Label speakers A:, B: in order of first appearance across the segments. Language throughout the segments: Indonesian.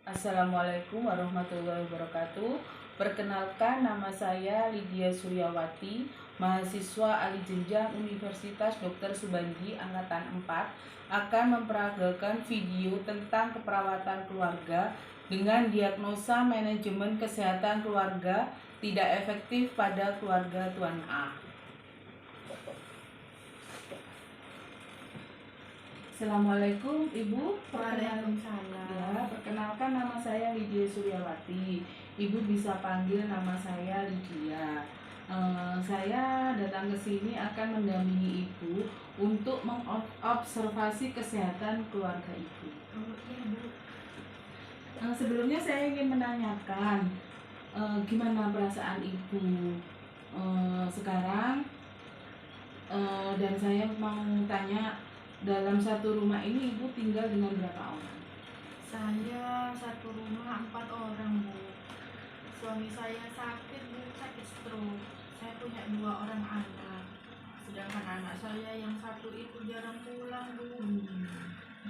A: Assalamualaikum warahmatullahi wabarakatuh. Perkenalkan, nama saya Lydia Suryawati, mahasiswa alih jenjang Universitas Dr. Subandi Angkatan 4, akan memperagakan video tentang keperawatan keluarga dengan diagnosa manajemen kesehatan keluarga tidak efektif pada keluarga Tuan A. Assalamualaikum Ibu.
B: Waalaikumsalam.
A: Perkenalkan, nama saya Lydia Suryawati. Ibu bisa panggil nama saya Lydia. Saya datang ke sini akan mendampingi Ibu untuk mengobservasi kesehatan keluarga Ibu.
B: Iya, Bu.
A: Sebelumnya saya ingin menanyakan gimana perasaan Ibu sekarang, dan saya mau tanya, dalam satu rumah ini Ibu tinggal dengan berapa orang?
B: Saya satu rumah 4 orang, Bu. Suami saya sakit, Bu, sakit stroke. Saya punya 2 orang anak. Sedangkan anak saya yang satu itu jarang pulang, Bu.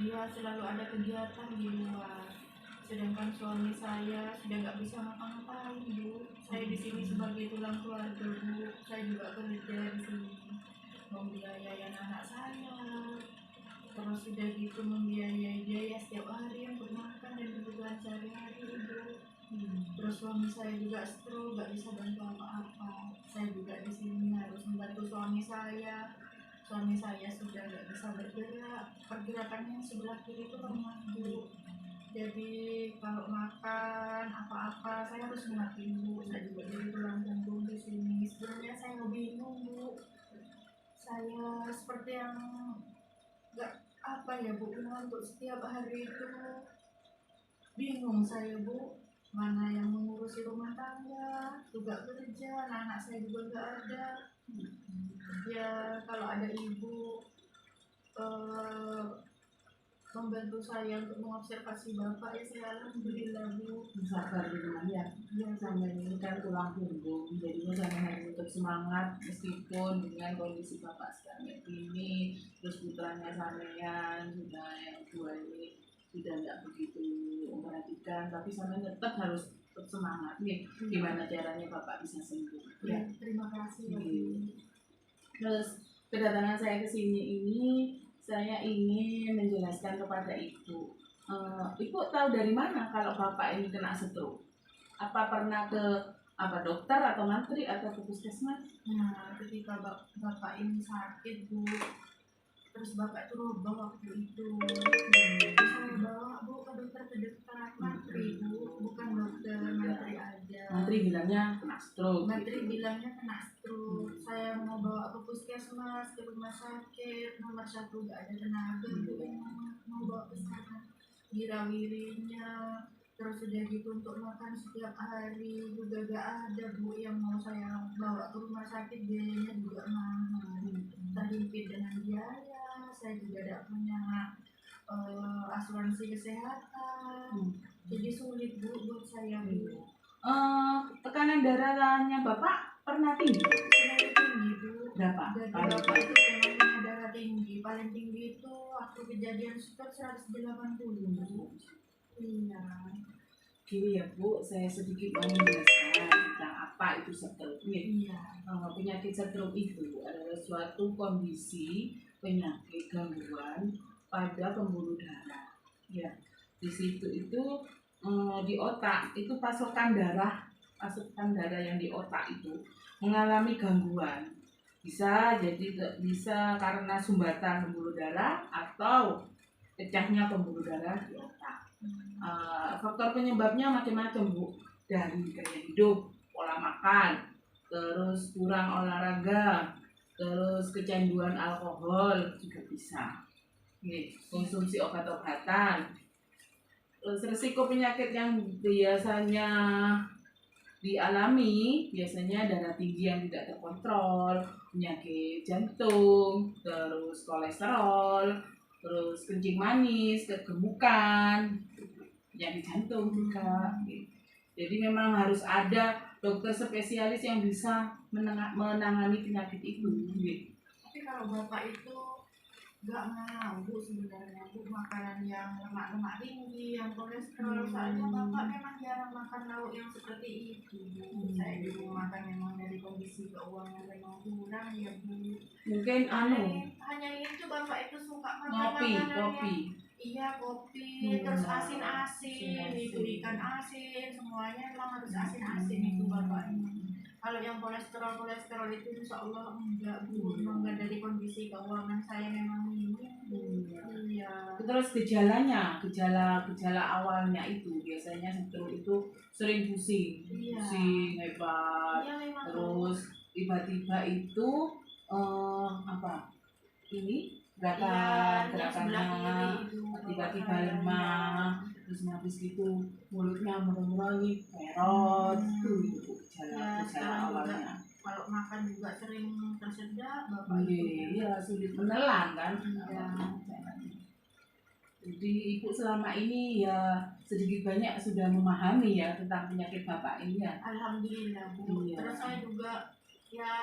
B: Dia selalu ada kegiatan di luar. Sedangkan suami saya sudah nggak bisa ngapa-ngapain, Bu. Saya di sini sebagai tulang keluarga, Bu. Saya juga kerja di sini, membiayai anak saya. Terus sudah gitu membiayai biaya setiap hari untuk makan dan kebutuhan sehari-hari, Ibu. Terus suami saya juga stroke, nggak bisa bantu apa-apa. Saya juga di sini harus membantu suami saya. Suami saya sudah nggak bisa bergerak, pergerakannya sebelah kiri itu lemah, Bu. Jadi kalau makan apa-apa saya harus mengerti, Bu. Saya juga jadi tulang punggung di sini. Sebenarnya saya bingung, Bu. Saya seperti yang nggak apa ya, Bu, untuk setiap hari itu bingung saya, Bu, mana yang mengurusi rumah tangga, juga kerja, anak saya juga nggak ada. Ya kalau ada ibu membantu saya untuk mengobservasi bapak, ya saya alhamdulillah, Bu.
A: Sabar dulu ya. Sampai ini kan tulang punggung, jadinya jangan hanya untuk semangat meskipun dengan kondisi bapak sekarang ini, terus putranya sampean sudah yang dua ini sudah tidak begitu memperhatikan, tapi sampean tetap harus tetap semangat nih. Gimana caranya bapak bisa sembuh?
B: Ya, terima kasih, Bu.
A: Terus kedatangan saya ke sini ini, saya ingin menjelaskan kepada Ibu. Ibu tahu dari mana kalau bapak ini kena stroke? Apa pernah ke dokter atau mantri atau ke puskesmas?
B: Nah, ketika bapak ini sakit, Bu, terus bapak itu rubah waktu itu. Saya bawa, Bu, ke dokter terdekat, mantri, Bu, bukan dokter mantri aja.
A: Mantri bilangnya kena stroke.
B: Mantri bilangnya kena stroke. Saya mau bawa ke puskesmas, ke rumah sakit nomor 1, nggak ada tenaga, Bu, mau bawa ke sana. Wirawirinya, terus sudah gitu untuk makan setiap hari juga gak ada, Bu, yang mau saya bawa ke rumah sakit, biayanya juga mahal, terhimpit dengan biaya. Saya juga tidak punya asuransi kesehatan, jadi sulit, Bu, buat saya, Bu.
A: Tekanan darahnya bapak pernah tinggi?
B: Selalu tinggi, Bu.
A: Berapa?
B: Jadi bapak itu tekanan darah tinggi, paling tinggi itu waktu kejadian stroke 180, Bu. Iya.
A: Gini ya, Bu, saya sedikit mau menjelaskan tentang apa itu stroke.
B: Iya.
A: Penyakit stroke itu adalah suatu kondisi penyakit gangguan pada pembuluh darah. Ya, di situ itu di otak itu pasokan darah yang di otak itu mengalami gangguan. Bisa karena sumbatan pembuluh darah atau pecahnya pembuluh darah di otak. Faktor penyebabnya macam-macam, Bu, dari gaya hidup, pola makan, terus kurang olahraga, terus kecanduan alkohol juga bisa. Konsumsi obat-obatan. Terus risiko penyakit yang biasanya dialami biasanya darah tinggi yang tidak terkontrol, penyakit jantung, terus kolesterol, terus kencing manis, kegemukan, penyakit jantung juga. Jadi memang harus ada dokter spesialis yang bisa menangani penyakit itu.
B: Tapi kalau bapak itu nggak mau bu sebenarnya bu makanan yang lemak-lemak tinggi, yang kolesterol. Soalnya bapak memang jarang makan lauk yang seperti itu bu. Saya di rumah kan memang dari kondisi keuangan memang kurang ya bu.
A: Mungkin
B: Hanya itu bapak itu suka makan
A: ngopi,
B: makanan
A: kopi.
B: yang iya kopi, terus asin-asin, itu ikan asin, semuanya memang harus asin-asin itu bapak ini. Kalau yang kolesterol itu insya Allah enggak bu, memang enggak dari kondisi keuangan saya memang ini. Iya.
A: Terus gejala awalnya itu biasanya stroke itu sering pusing,
B: Iya.
A: pusing hebat.
B: Iya memang.
A: Terus tiba-tiba itu apa? Ini gerakannya tiba-tiba lemah, terus habis itu mulutnya merengurangi, merot, itu gejala awalnya.
B: Kalau makan juga sering tersedak, bapak
A: Iya, sulit menelan kan.
B: Iya.
A: Jadi ibu selama ini ya sedikit banyak sudah memahami ya tentang penyakit bapak ini ya.
B: Alhamdulillah bu.
A: Iya.
B: Terus saya juga ya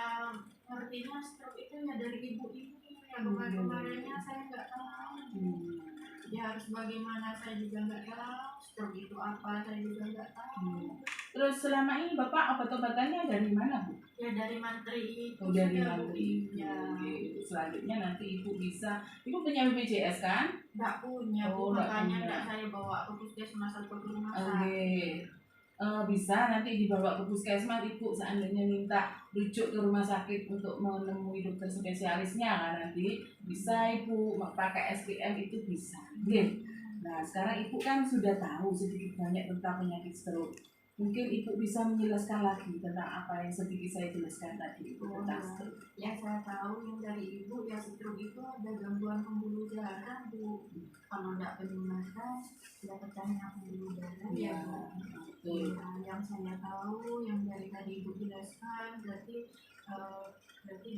B: ngertinya stroke itu ya dari ibu ini. Yang kemarin-kemarinnya saya nggak tahu. Ya harus bagaimana saya juga nggak tahu. Stroke itu apa saya juga nggak tahu.
A: Terus selama ini bapak obat-obatannya dari mana bu?
B: Ya dari mantri itu.
A: Dari mantri.
B: Ya.
A: Selanjutnya nanti ibu punya BPJS kan?
B: Nggak punya bu, makanya nggak saya bawa ke puskesmas atau ke rumah sakit.
A: Bisa nanti dibawa ke puskesmas ibu seandainya minta rujuk ke rumah sakit untuk menemui dokter spesialisnya kan nanti bisa ibu pakai SPM itu bisa. Nah sekarang ibu kan sudah tahu sedikit banyak tentang penyakit stroke. Mungkin ibu bisa menjelaskan lagi tentang apa yang sedikit saya jelaskan tadi itu tentang stroke.
B: Ya saya tahu yang dari ibu ya stroke itu ada gangguan pembuluh darah bu. Kalau tidak penyematan sudah pecahnya pembuluh darah.
A: Ya.
B: Yang saya tahu yang dari tadi ibu jelaskan berarti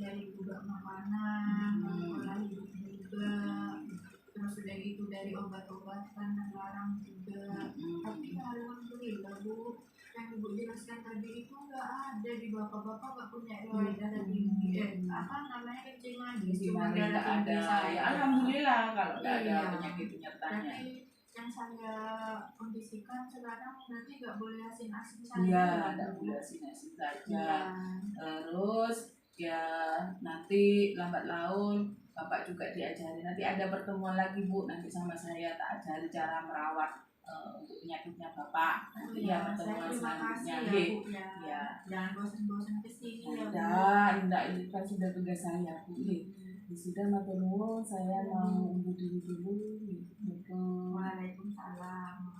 B: dari juga makanan, pola hidup juga, terus sudah gitu dari obat-obatan yang larang juga. Tapi alhamdulillah bu, yang ibu jelaskan tadi itu nggak ada di bapak-bapak nggak punya riwayat darah tinggi. Apa namanya kencing manis?
A: Cuma darah tinggi saya. Ya, alhamdulillah kalau nggak ada penyakit penyertanya.
B: Yang saya kondisikan sekarang berarti nggak boleh asin-asin saja.
A: Iya, nggak boleh asin-asin saja. Terus ya nanti lambat laun bapak juga diajari. Nanti ada pertemuan lagi bu, nanti sama saya tak ajari cara merawat untuk penyakitnya bapak. Nanti ya pertemuan selanjutnya.
B: Ya. Jangan bosan-bosan kesini ya bu.
A: Enggak, ini kan sudah tugas saya bu. Sudah matur nuwun, saya mau undur diri dulu.
B: Waalaikumsalam.